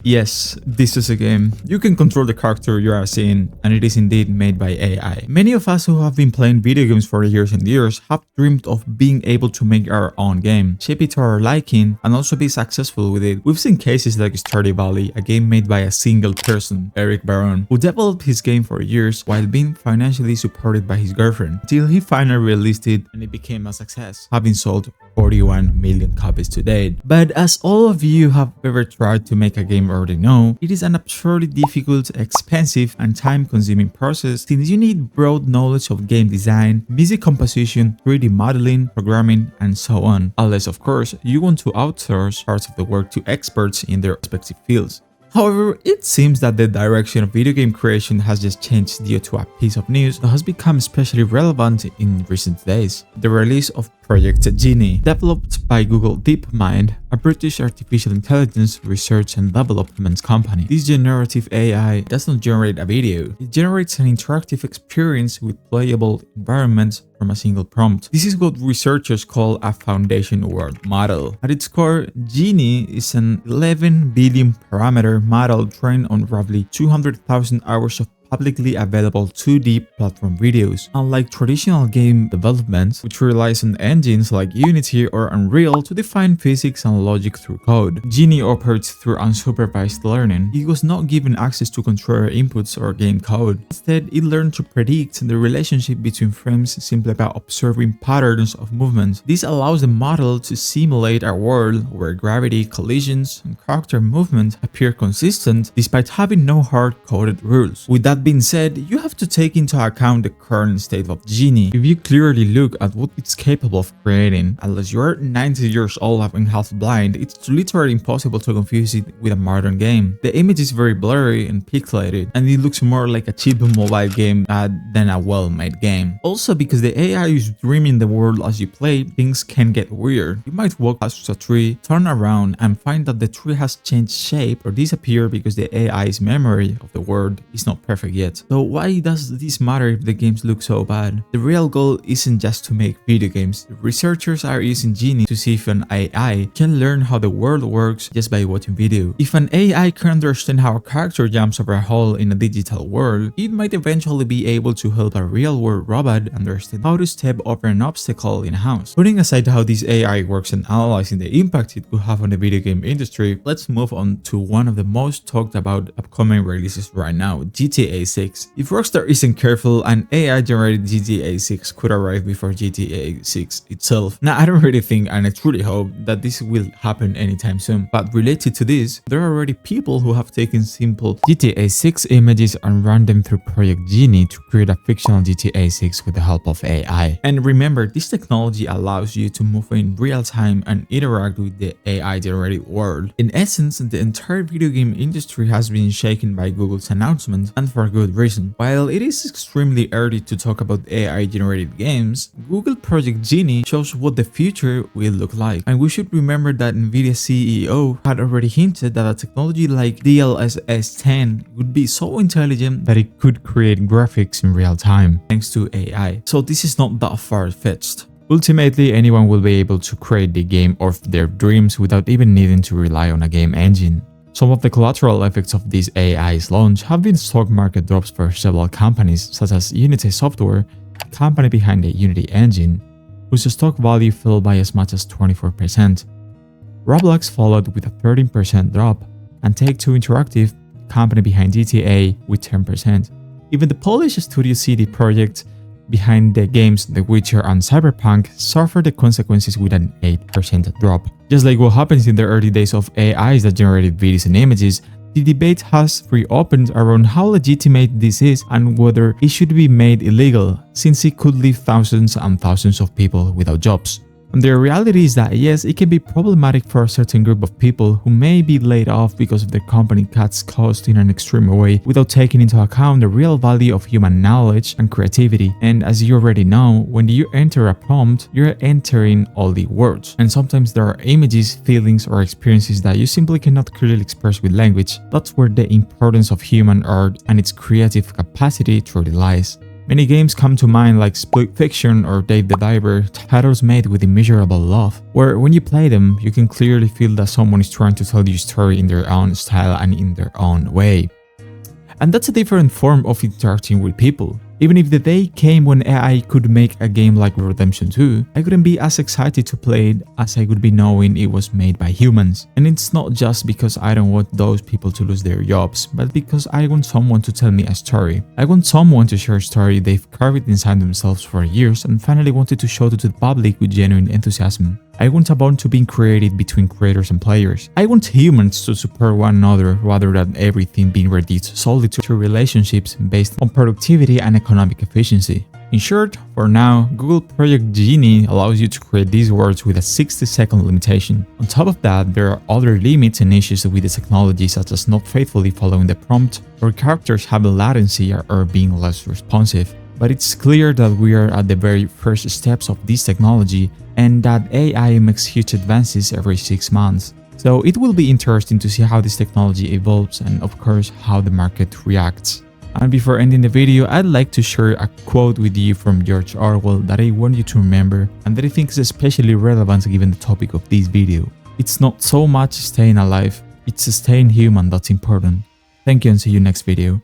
Yes, this is a game. You can control the character you are seeing, and it is indeed made by AI. Many of us who have been playing video games for years and years have dreamed of being able to make our own game, shape it to our liking, and also be successful with it. We've seen cases like Stardew Valley, a game made by a single person, Eric Barron, who developed his game for years while being financially supported by his girlfriend, until he finally released it and it became a success, having sold 41 million copies to date. But as all of you have ever tried to make a game already know, it is an absurdly difficult, expensive, and time-consuming process since you need broad knowledge of game design, music composition, 3D modeling, programming, and so on. Unless, of course, you want to outsource parts of the work to experts in their respective fields. However, it seems that the direction of video game creation has just changed due to a piece of news that has become especially relevant in recent days: the release of Project Genie, developed by Google DeepMind, a British artificial intelligence research and development company. This generative AI does not generate a video, it generates an interactive experience with playable environments from a single prompt. This is what researchers call a foundation world model. At its core, Genie is an 11 billion parameter model trained on roughly 200,000 hours of publicly available 2D platform videos. Unlike traditional game development, which relies on engines like Unity or Unreal to define physics and logic through code, Genie operates through unsupervised learning. It was not given access to controller inputs or game code. Instead, it learned to predict the relationship between frames simply by observing patterns of movement. This allows the model to simulate a world where gravity, collisions, and character movement appear consistent despite having no hard-coded rules. With that being said, you have to take into account the current state of Genie. If you clearly look at what it's capable of creating, unless you're 90 years old and half blind, it's literally impossible to confuse it with a modern game. The image is very blurry and pixelated, and it looks more like a cheap mobile game than a well-made game. Also, because the AI is dreaming the world as you play, things can get weird. You might walk past a tree, turn around, and find that the tree has changed shape or disappear because the AI's memory of the world is not perfect yet. So why does this matter if the games look so bad? The real goal isn't just to make video games. The researchers are using Genie to see if an AI can learn how the world works just by watching video. If an AI can understand how a character jumps over a hole in a digital world, it might eventually be able to help a real-world robot understand how to step over an obstacle in a house. Putting aside how this AI works and analyzing the impact it could have on the video game industry, let's move on to one of the most talked about upcoming releases right now, GTA 6. If Rockstar isn't careful, an AI-generated GTA 6 could arrive before GTA 6 itself. Now, I don't really think, and I truly hope, that this will happen anytime soon. But related to this, there are already people who have taken simple GTA 6 images and run them through Project Genie to create a fictional GTA 6 with the help of AI. And remember, this technology allows you to move in real time and interact with the AI-generated world. In essence, the entire video game industry has been shaken by Google's announcement, and for good reason. While it is extremely early to talk about AI-generated games, Google Project Genie shows what the future will look like. And we should remember that Nvidia CEO had already hinted that a technology like DLSS 10 would be so intelligent that it could create graphics in real time, thanks to AI. So this is not that far-fetched. Ultimately, anyone will be able to create the game of their dreams without even needing to rely on a game engine. Some of the collateral effects of this AI's launch have been stock market drops for several companies, such as Unity Software, a company behind the Unity engine, whose stock value fell by as much as 24%. Roblox followed with a 13% drop, and Take-Two Interactive, the company behind GTA, with 10%. Even the Polish studio CD Projekt, behind the games The Witcher and Cyberpunk, suffered the consequences with an 8% drop. Just like what happens in the early days of AIs that generated videos and images, the debate has reopened around how legitimate this is and whether it should be made illegal, since it could leave thousands and thousands of people without jobs. And the reality is that yes, it can be problematic for a certain group of people who may be laid off because of their company cuts costs in an extreme way without taking into account the real value of human knowledge and creativity. And as you already know, when you enter a prompt, you're entering all the words. And sometimes there are images, feelings, or experiences that you simply cannot clearly express with language. That's where the importance of human art and its creative capacity truly lies. Many games come to mind like Split Fiction or Dave the Diver, titles made with immeasurable love, where when you play them, you can clearly feel that someone is trying to tell you a story in their own style and in their own way. And that's a different form of interacting with people. Even if the day came when AI could make a game like Redemption 2, I couldn't be as excited to play it as I would be knowing it was made by humans. And it's not just because I don't want those people to lose their jobs, but because I want someone to tell me a story. I want someone to share a story they've carried inside themselves for years and finally wanted to show to the public with genuine enthusiasm. I want a bond to be created between creators and players. I want humans to support one another rather than everything being reduced solely to relationships based on productivity and economic efficiency. In short, for now, Google Project Genie allows you to create these words with a 60-second limitation. On top of that, there are other limits and issues with the technology, such as not faithfully following the prompt, or characters having latency or being less responsive. But it's clear that we are at the very first steps of this technology and that AI makes huge advances every 6 months. So it will be interesting to see how this technology evolves and of course how the market reacts. And before ending the video, I'd like to share a quote with you from George Orwell that I want you to remember and that I think is especially relevant given the topic of this video. It's not so much staying alive, it's staying human that's important. Thank you and see you next video.